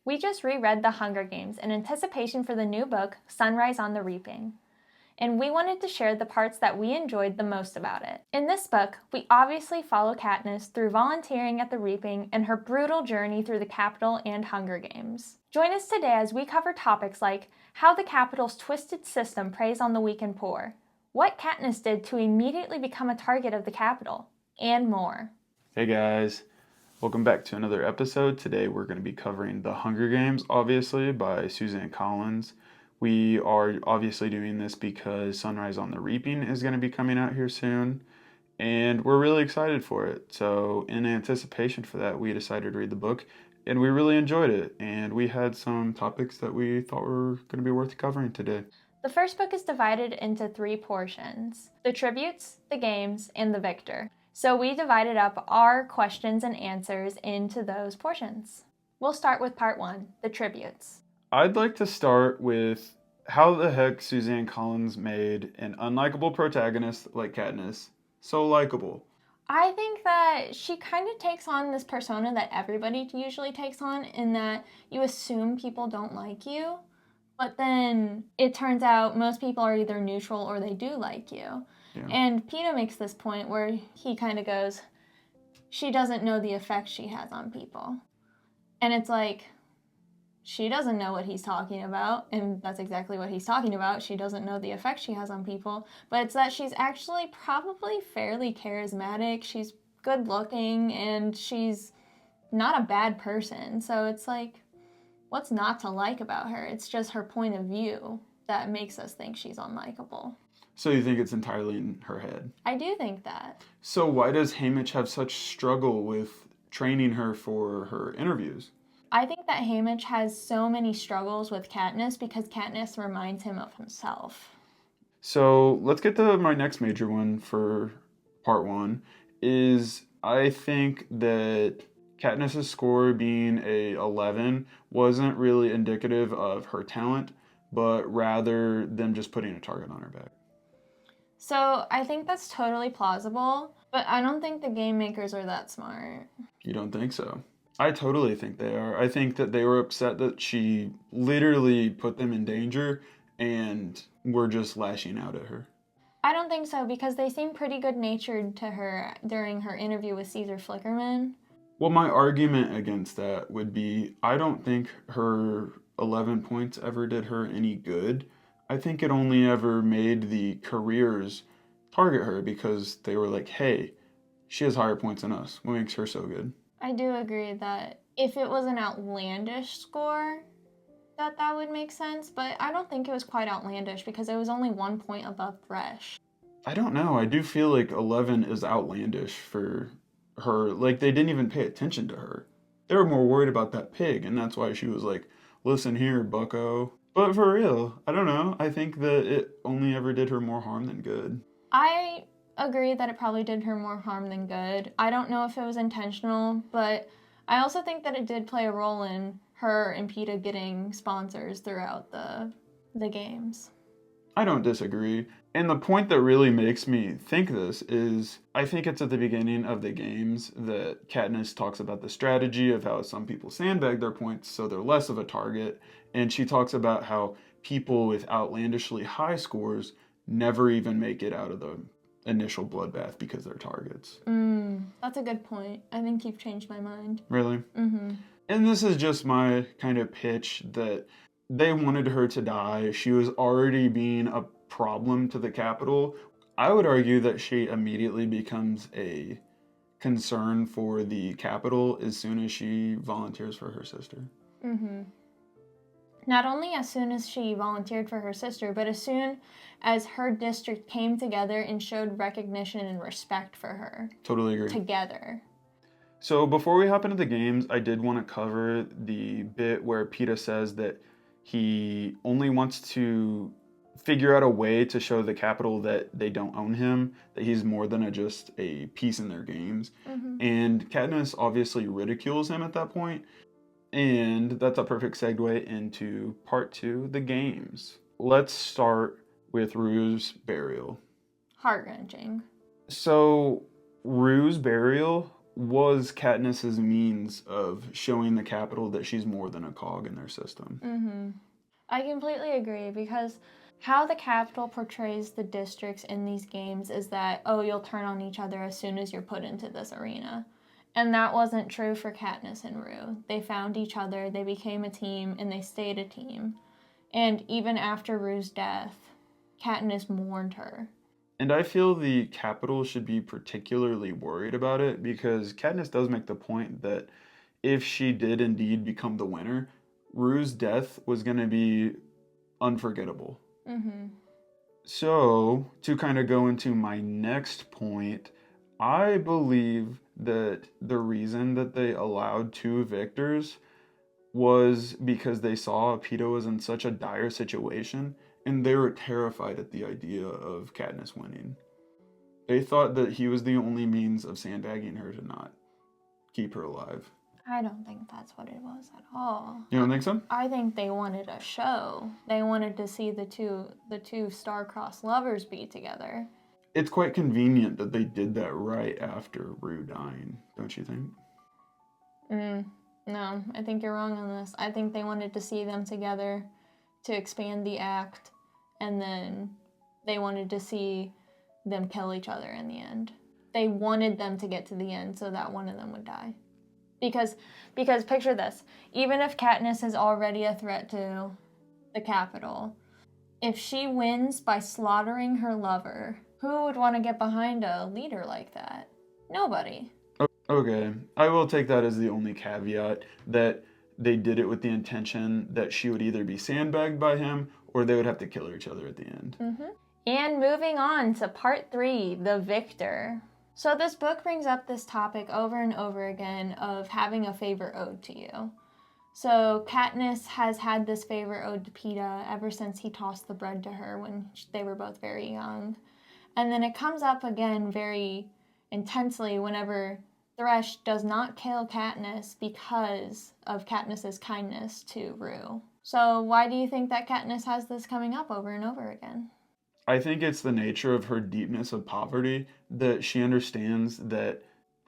We just reread The Hunger Games in anticipation for the new book, Sunrise on the Reaping. And we wanted to share the parts that we enjoyed the most about it. In this book, we obviously follow Katniss through volunteering at the Reaping and her brutal journey through the Capitol and Hunger Games. Join us today as we cover topics like how the Capitol's twisted system preys on the weak and poor, what Katniss did to immediately become a target of the Capitol, and more. Hey guys, welcome back to another episode. Today we're going to be covering The Hunger Games, obviously, by Suzanne Collins. We are obviously doing this because Sunrise on the Reaping is going to be coming out here soon, and we're really excited for it. So in anticipation for that, we decided to read the book, and we really enjoyed it, and we had some topics that we thought were going to be worth covering today. The first book is divided into 3 portions: the tributes, the games, and the victor. So we divided up our questions and answers into those portions. We'll start with part 1, the tributes. I'd like to start with how the heck Suzanne Collins made an unlikable protagonist like Katniss so likable. I think that she kind of takes on this persona that everybody usually takes on, in that you assume people don't like you, but then it turns out most people are either neutral or they do like you. Yeah. And Peeta makes this point where he kind of goes, she doesn't know the effect she has on people. And it's like, she doesn't know what he's talking about, and that's exactly what he's talking about. She doesn't know the effect she has on people, but it's that she's actually probably fairly charismatic, she's good looking, and she's not a bad person. So it's like, what's not to like about her? It's just her point of view that makes us think she's unlikable. So you think it's entirely in her head? I do think that. So why does Haymitch have such struggle with training her for her interviews? I think that Haymitch has so many struggles with Katniss because Katniss reminds him of himself. So let's get to my next major one for part 1, is I think that Katniss's score being a 11 wasn't really indicative of her talent, but rather them just putting a target on her back. So I think that's totally plausible, but I don't think the game makers are that smart. You don't think so? I totally think they are. I think that they were upset that she literally put them in danger and were just lashing out at her. I don't think so, because they seem pretty good-natured to her during her interview with Caesar Flickerman. Well, my argument against that would be, I don't think her 11 points ever did her any good. I think it only ever made the careers target her because they were like, hey, she has higher points than us. What makes her so good? I do agree that if it was an outlandish score, that would make sense, but I don't think it was quite outlandish because it was only 1 point above Thresh. I don't know. I do feel like 11 is outlandish for her. Like, they didn't even pay attention to her. They were more worried about that pig, and that's why she was like, listen here, bucko. But for real, I don't know. I think that it only ever did her more harm than good. I agree that it probably did her more harm than good. I don't know if it was intentional, but I also think that it did play a role in her and Peeta getting sponsors throughout the games. I don't disagree. And the point that really makes me think this is, I think it's at the beginning of the games that Katniss talks about the strategy of how some people sandbag their points so they're less of a target. And she talks about how people with outlandishly high scores never even make it out of the initial bloodbath because they're targets. That's a good point. I think you've changed my mind. Really? Mm-hmm. And this is just my kind of pitch that they wanted her to die. She was already being a problem to the Capitol. I would argue that she immediately becomes a concern for the Capitol as soon as she volunteers for her sister. Mm-hmm. Not only as soon as she volunteered for her sister, but as soon as her district came together and showed recognition and respect for her. Totally agree. Together. So before we hop into the games, I did want to cover the bit where Peeta says that he only wants to figure out a way to show the Capitol that they don't own him, that he's more than just a piece in their games. Mm-hmm. And Katniss obviously ridicules him at that point. And that's a perfect segue into part 2, the games. Let's start with Rue's burial. Heart-wrenching. So Rue's burial was Katniss's means of showing the Capitol that she's more than a cog in their system. Mm-hmm. I completely agree, because how the Capitol portrays the districts in these games is that, oh, you'll turn on each other as soon as you're put into this arena. And that wasn't true for Katniss and Rue. They found each other, they became a team, and they stayed a team. And even after Rue's death, Katniss mourned her. And I feel the Capitol should be particularly worried about it because Katniss does make the point that if she did indeed become the winner, Rue's death was going to be unforgettable. Mm-hmm. So, to kind of go into my next point, I believe that the reason that they allowed 2 victors was because they Peeta was in such a dire situation and they were terrified at the idea of Katniss winning. They thought that he was the only means of sandbagging her to not keep her alive. I don't think that's what it was at all. You don't think so? I think they wanted a show. They wanted to see the two star-crossed lovers be together. It's quite convenient that they did that right after Rue dying, don't you think? No, I think you're wrong on this. I think they wanted to see them together to expand the act, and then they wanted to see them kill each other in the end. They wanted them to get to the end so that one of them would die. Because picture this, even if Katniss is already a threat to the Capitol, if she wins by slaughtering her lover, who would want to get behind a leader like that? Nobody. Okay, I will take that as the only caveat, that they did it with the intention that she would either be sandbagged by him or they would have to kill each other at the end. Mm-hmm. And moving on to part 3, the victor. So this book brings up this topic over and over again of having a favor owed to you. So Katniss has had this favor owed to Peeta ever since he tossed the bread to her when they were both very young. And then it comes up again very intensely whenever Thresh does not kill Katniss because of Katniss's kindness to Rue. So why do you think that Katniss has this coming up over and over again? I think it's the nature of her deepness of poverty that she understands that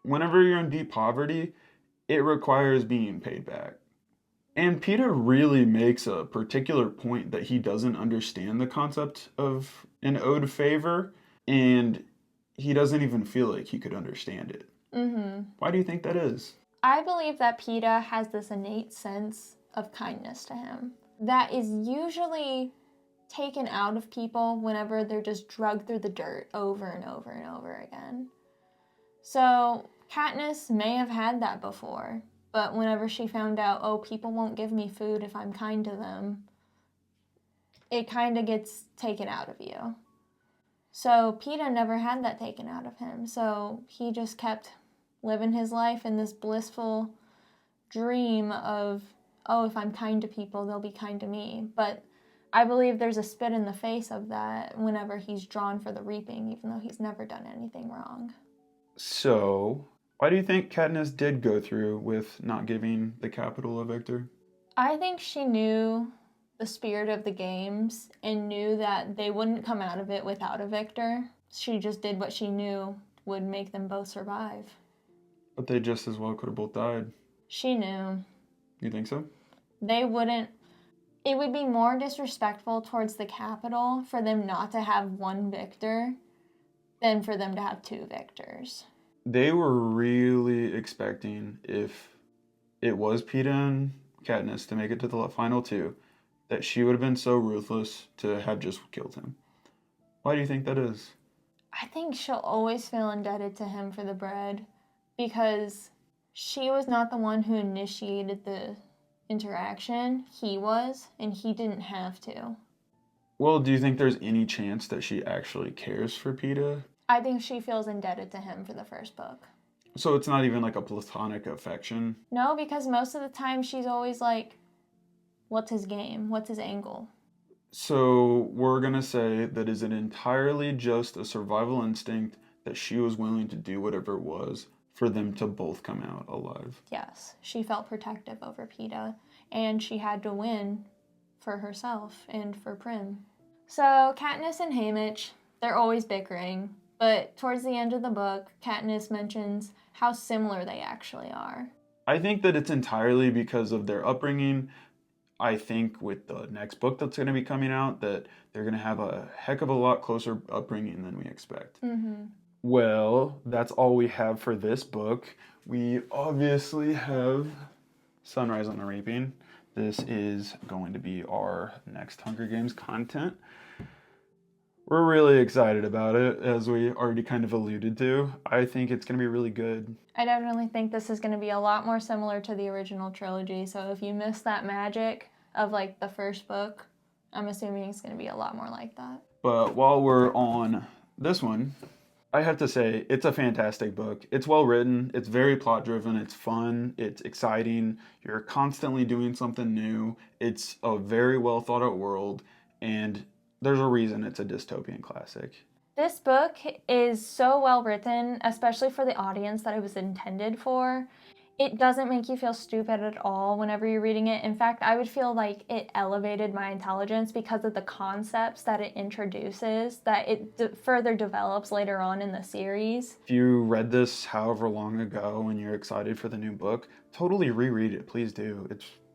whenever you're in deep poverty, it requires being paid back. And Peeta really makes a particular point that he doesn't understand the concept of an owed favor, and he doesn't even feel like he could understand it. Mm-hmm. Why do you think that is? I believe that Peeta has this innate sense of kindness to him that is usually taken out of people whenever they're just drugged through the dirt over and over and over again. So Katniss may have had that before, but whenever she found out, oh, people won't give me food if I'm kind to them, it kind of gets taken out of you. So Peeta never had that taken out of him, so he just kept living his life in this blissful dream of, oh, if I'm kind to people, they'll be kind to me. But I believe there's a spit in the face of that whenever he's drawn for the reaping, even though he's never done anything wrong. So, why do you think Katniss did go through with not giving the Capitol a victor? I think she knew the spirit of the games and knew that they wouldn't come out of it without a victor. She just did what she knew would make them both survive. But they just as well could have both died. She knew. You think so? They wouldn't. It would be more disrespectful towards the Capitol for them not to have one victor than for them to have 2 victors. They were really expecting, if it was Peeta and Katniss to make it to the final 2, that she would have been so ruthless to have just killed him. Why do you think that is? I think she'll always feel indebted to him for the bread because she was not the one who initiated the interaction. He was, and he didn't have to. Well, do you think there's any chance that she actually cares for Peeta? I think she feels indebted to him for the first book. So it's not even like a platonic affection? No, because most of the time she's always like, what's his game? What's his angle? So we're going to say that is it entirely just a survival instinct that she was willing to do whatever it was for them to both come out alive? Yes, she felt protective over Peeta, and she had to win for herself and for Prim. So Katniss and Haymitch, they're always bickering. But towards the end of the book, Katniss mentions how similar they actually are. I think that it's entirely because of their upbringing. I think with the next book that's going to be coming out that they're going to have a heck of a lot closer upbringing than we expect. Mm-hmm. Well, that's all we have for this book. We obviously have Sunrise on the Reaping. This is going to be our next Hunger Games content. We're really excited about it, as we already kind of alluded to. I think it's going to be really good. I definitely think this is going to be a lot more similar to the original trilogy. So if you miss that magic of like the first book, I'm assuming it's going to be a lot more like that. But while we're on this one, I have to say it's a fantastic book. It's well written, it's very plot driven, it's fun, it's exciting. You're constantly doing something new. It's a very well thought out world, and there's a reason it's a dystopian classic. This book is so well written, especially for the audience that it was intended for. It doesn't make you feel stupid at all whenever you're reading it. In fact, I would feel like it elevated my intelligence because of the concepts that it introduces, that it further develops later on in the series. If you read this however long ago and you're excited for the new book, totally reread it. Please do.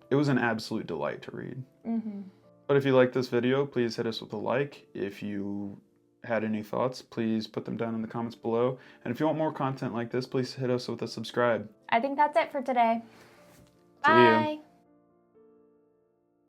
It was an absolute delight to read. Mm-hmm. But if you like this video, please hit us with a like. If you had any thoughts, please put them down in the comments below. And if you want more content like this, please hit us with a subscribe. I think that's it for today. See ya. Bye.